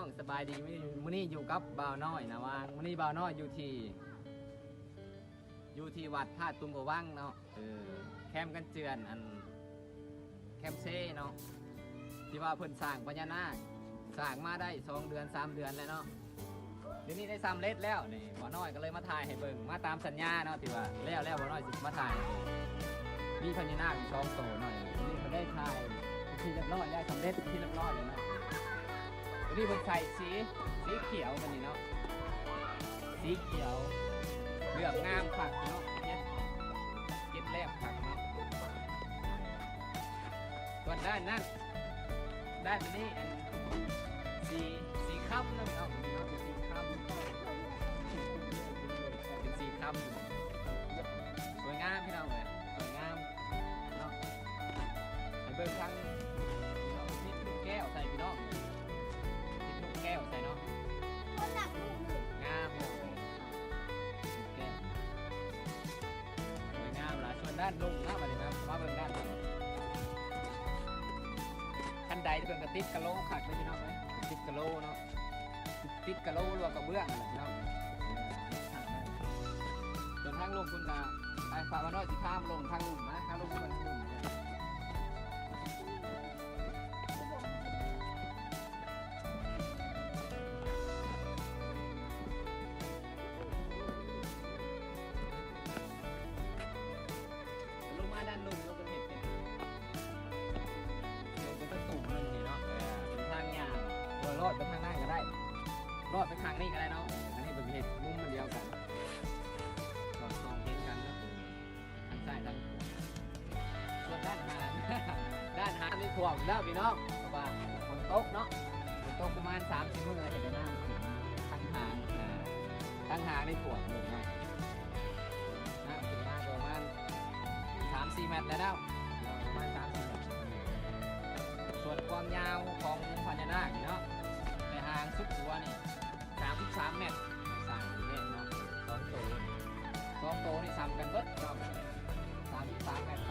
องสบายดีมื้อนี้อยู่กับบ่าวน้อยนะว่างมื้อนี้บ่าวน้อยอยู่ที่วัดธาตุตุงกวังเนาะแคมป์กันเจือนอันแคมป์เซ่เนาะที่ว่าเพิ่นสร้างพญานาคสร้างมาได้2 เดือน 3 เดือนแล้วเนาะเดี๋ยวนี้ได้3 เล็ดแล้วนี่บ่าวน้อยก็เลยมาถ่ายให้เบิ่งมาตามสัญญาเนาะที่ว่าแล้วบ่าวน้อยสิมาถ่ายมีพญานาคอยู่2 ตัวหน่อยนี่ก็ได้ถ่ายที่เรียบร้อยได้สำเร็จที่เรียบร้อยแล้วเนาะนี่มันใส่สีเขียวกันนี่เนาะสีเขียวเหลืองงามผักเนาะเก็ดแลบผักเนาะส่วนด้านนั้นด้านนี้สีค่ำนะเนาะเป็นสีค่ำสวยงามพี่น้องเลยสวยงามเนาะให้เบิ่งทางนี่ลูกแก้วใส่พี่น้องแก้วใส่เนาะงามเลยแก้วสวยงามหลายส่วนด้านลุงนะมาเลยนะมาเบิ่งด้านขั้นใดที่เป็นกระติบกะโหลขัดได้พี่น้องไหมกระติบกะโหลเนาะติดกะโหลรวมกับเบื้องอะไรพี่น้องส่วนทางลุงคุณนะไอ้ฝ่าวันน้อยสิข้ามลงทางลุงนะทางลุงคุณลุงด้านลุ่มเราเป็นเห็ดเป็นต้นตุ่มนึงนี่เนาะเป็นทางยาวรอดไปทางหน้าก็ได้รอดไปทางนี้ก็ได้เนาะอันนี้เป็นเห็ดมุมมันเดียวกันสองเห็นกันก็คือทางซ้ายทางส่วนด้านหางนี่ถ่วงแล้วพี่น้องเพราะว่าฝนตกเนาะฝนตกประมาณ3-4 มื้อเห็นได้น้ำขึ้นมาทางหางนี่ถ่วงเลยเนาะน้ำขึ้นมาประมาณ3-4 เมตรแล้วประมาณ3-4 เมตรส่วนความยาวของพญานาคเนาะในหางสุดหัวนี่33 เมตร3 เมตรเนาะ2 ตัวนี่ซ้ำกันเบิดเนาะ33 เมตร